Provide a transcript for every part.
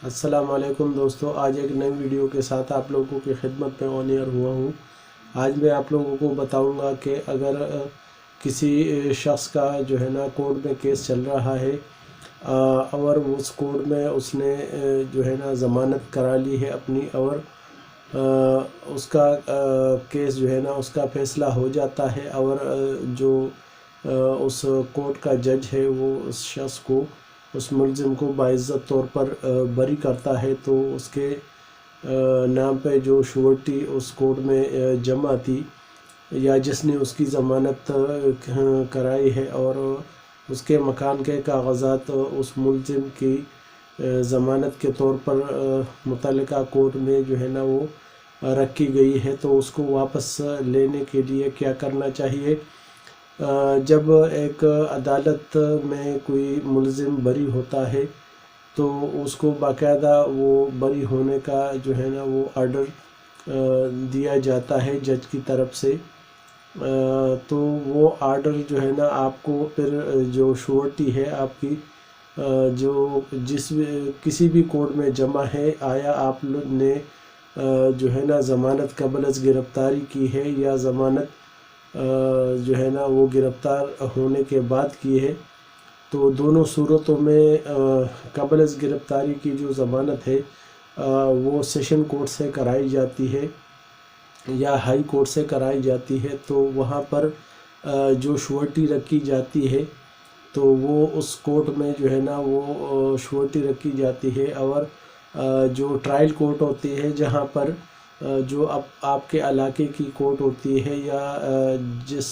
अस्सलाम वालेकुम दोस्तों, आज एक नई वीडियो के साथ आप लोगों की खिदमत में ऑन एयर हुआ हूँ। आज मैं आप लोगों को बताऊंगा कि अगर किसी शख्स का जो है ना कोर्ट में केस चल रहा है और उस कोर्ट में उसने जो है ना ज़मानत करा ली है अपनी, और उसका केस जो है ना उसका फ़ैसला हो जाता है, और जो उस कोर्ट का जज है वो उस शख्स को, उस मुलजिम को बाइज़्ज़त तौर पर बरी करता है, तो उसके नाम पे जो श्योरिटी उस कोर्ट में जमा थी या जिसने उसकी ज़मानत कराई है, और उसके मकान के कागज़ात उस मुलजिम की ज़मानत के तौर पर मुतल्लिका कोर्ट में जो है ना वो रखी गई है, तो उसको वापस लेने के लिए क्या करना चाहिए। जब एक अदालत में कोई मुलजिम बरी होता है तो उसको बाकायदा वो बरी होने का जो है ना वो आर्डर दिया जाता है जज की तरफ से। तो वो आर्डर जो है ना आपको फिर जो श्योरिटी है आपकी जो किसी भी कोर्ट में जमा है, आया आप लोग ने जो है ना ज़मानत कबल अज़ गिरफ़्तारी की है या ज़मानत जो है ना वो गिरफ़्तार होने के बाद की है, तो दोनों सूरतों में कबल अज़ गिरफ़्तारी की जो ज़मानत है वो सेशन कोर्ट से कराई जाती है या हाई कोर्ट से कराई जाती है। तो वहाँ पर जो श्योरिटी रखी जाती है तो वो उस कोर्ट में जो है ना वो श्योरिटी रखी जाती है, और जो ट्रायल कोर्ट होती है जहाँ पर जो आपके इलाके की कोर्ट होती है या जिस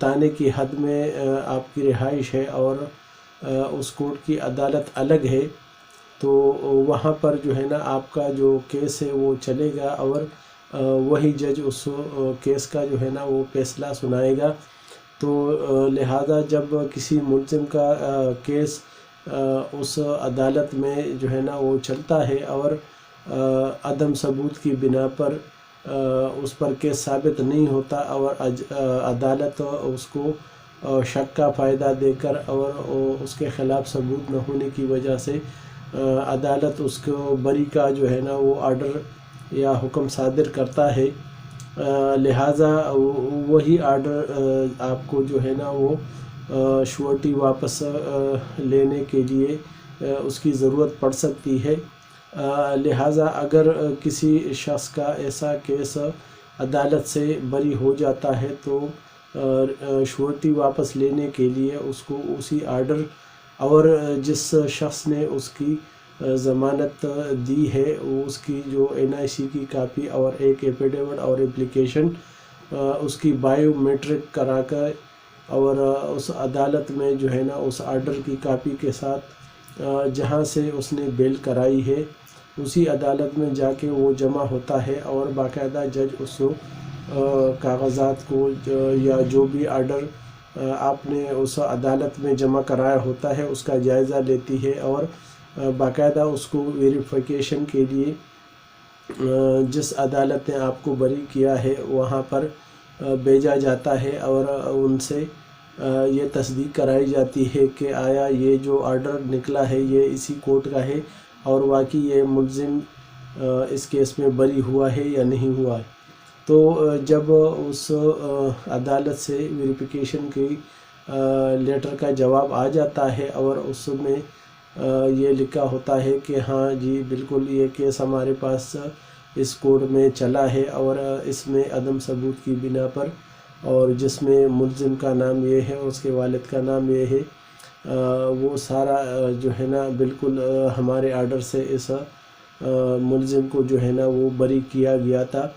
थाने की हद में आपकी रिहाइश है और उस कोर्ट की अदालत अलग है, तो वहाँ पर जो है ना आपका जो केस है वो चलेगा, और वही जज उस केस का जो है ना वो फैसला सुनाएगा। तो लिहाजा जब किसी मुलजिम का केस उस अदालत में जो है ना वो चलता है और अदम सबूत की बिना पर उस पर केस साबित नहीं होता, और अदालत उसको शक का फ़ायदा देकर और उसके ख़िलाफ़ सबूत न होने की वजह से अदालत उसको बरी का जो है ना वो आर्डर या हुक्म सादिर करता है। लिहाजा वही आर्डर आपको जो है ना वो श्योरिटी वापस लेने के लिए उसकी ज़रूरत पड़ सकती है। लिहाजा अगर किसी शख्स का ऐसा केस अदालत से बरी हो जाता है तो श्योरिटी वापस लेने के लिए उसको उसी आर्डर और जिस शख्स ने उसकी ज़मानत दी है वो उसकी जो NIC की कापी और एक एफिडेविट और एप्लीकेशन उसकी बायोमेट्रिक करा कर और उस अदालत में जो है ना उस आर्डर की कापी के साथ जहाँ से उसने बेल कराई है उसी अदालत में जाके वो जमा होता है, और बाकायदा जज उस कागज़ात को या जो भी आर्डर आपने उस अदालत में जमा कराया होता है उसका जायज़ा लेती है, और बाकायदा उसको वेरिफिकेशन के लिए जिस अदालत ने आपको बरी किया है वहाँ पर भेजा जाता है, और उनसे ये तस्दीक कराई जाती है कि आया ये जो आर्डर निकला है ये इसी कोर्ट का है और वाकई ये मुलजिम इस केस में बरी हुआ है या नहीं हुआ है। तो जब उस अदालत से वेरिफिकेशन की लेटर का जवाब आ जाता है और उसमें ये लिखा होता है कि हाँ जी बिल्कुल ये केस हमारे पास इस कोर्ट में चला है और इसमें अदम सबूत की बिना पर, और जिसमें मुलजिम का नाम ये है उसके वालिद का नाम ये है, वो सारा जो है ना बिल्कुल हमारे आर्डर से इस मुलजिम को जो है ना वो बरी किया गया था,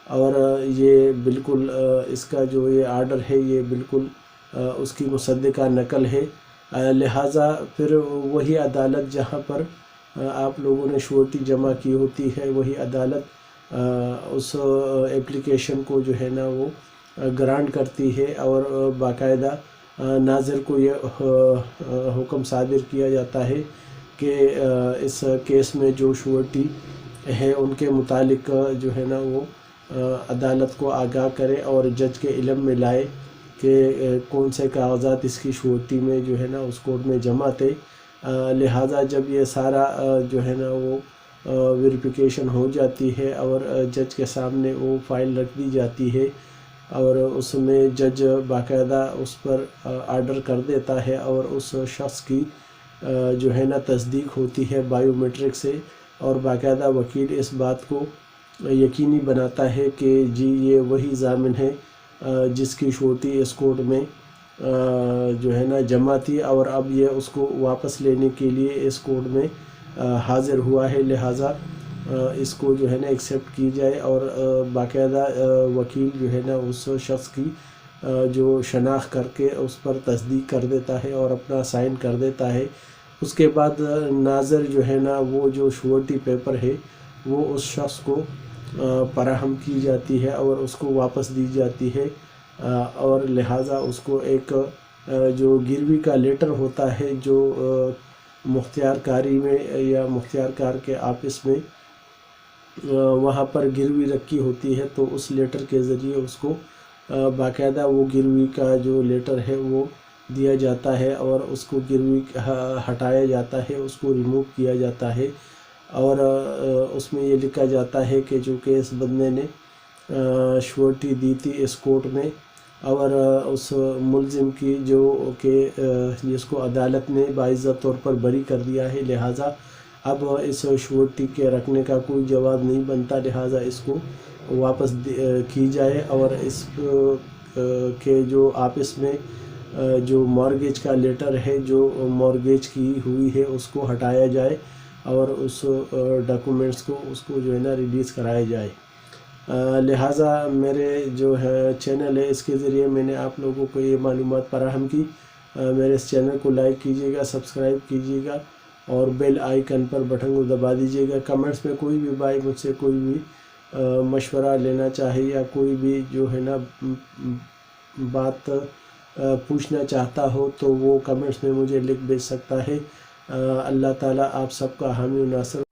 और ये बिल्कुल इसका जो ये आर्डर है ये बिल्कुल उसकी मुसद्दिका नकल है। लिहाजा फिर वही अदालत जहाँ पर आप लोगों ने श्योरिटी जमा की होती है वही अदालत उस एप्लीकेशन को जो है ना वो ग्रांट करती है, और बाकायदा नाज़िर को ये हुक्म सादिर किया जाता है कि इस केस में जो श्योरिटी है उनके मुतालिक जो है ना वो अदालत को आगाह करे और जज के इल्म में लाए कि कौन से कागज़ात इसकी श्योरिटी में जो है ना उस कोर्ट में जमा थे। لہٰذا جب یہ سارا جو ہے نا وہ ویریفیکیشن ہو جاتی ہے اور جج کے سامنے وہ فائل رکھ دی جاتی ہے اور اس میں جج باقاعدہ اس پر آرڈر کر دیتا ہے اور اس شخص کی جو ہے نا تصدیق ہوتی ہے بائیو میٹرک سے، اور باقاعدہ وکیل اس بات کو یقینی بناتا ہے کہ جی یہ وہی ضامن ہے جس کی شورٹی اس کورٹ میں جو ہے نا جمع تھی، اور اب یہ اس کو واپس لینے کے لیے اس کورٹ میں حاضر ہوا ہے، لہٰذا اس کو جو ہے نا ایکسیپٹ کی جائے، اور باقاعدہ وکیل جو ہے نا اس شخص کی جو شناخت کر کے اس پر تصدیق کر دیتا ہے اور اپنا سائن کر دیتا ہے۔ اس کے بعد ناظر جو ہے نا وہ جو شورٹی پیپر ہے وہ اس شخص کو فراہم کی جاتی ہے اور اس کو واپس دی جاتی ہے، اور لہٰذا اس کو ایک جو گروی کا لیٹر ہوتا ہے جو مختار کاری میں یا مختار کار کے آفس میں وہاں پر گروی رکھی ہوتی ہے، تو اس لیٹر کے ذریعے اس کو باقاعدہ وہ گروی کا جو لیٹر ہے وہ دیا جاتا ہے اور اس کو گروی ہٹایا جاتا ہے، اس کو ریموو کیا جاتا ہے، اور اس میں یہ لکھا جاتا ہے کہ چونکہ اس بندے نے شورٹی دی تھی اس کورٹ میں، اور اس ملزم کی جو کہ جس کو عدالت نے باعزت طور پر بری کر دیا ہے، لہٰذا اب اس شورٹی کے رکھنے کا کوئی جواز نہیں بنتا، لہٰذا اس کو واپس کی جائے، اور اس کے جو آفس میں جو مارگیج کا لیٹر ہے جو مارگیج کی ہوئی ہے اس کو ہٹایا جائے اور اس ڈاکومنٹس کو اس کو جو ہے نا ریلیز کرایا جائے۔ لہٰذا میرے جو ہے چینل ہے اس کے ذریعے میں نے آپ لوگوں کو یہ معلومات فراہم کی۔ میرے اس چینل کو لائک کیجیے گا، سبسکرائب کیجیے گا اور بیل آئیکن پر بٹن کو دبا دیجیے گا۔ کمنٹس میں کوئی بھی بھائی مجھ سے کوئی بھی مشورہ لینا چاہے یا کوئی بھی جو ہے نا بات پوچھنا چاہتا ہو تو وہ کمنٹس میں مجھے لکھ بھیج سکتا ہے۔ اللہ تعالیٰ آپ سب کا حامی و ناصر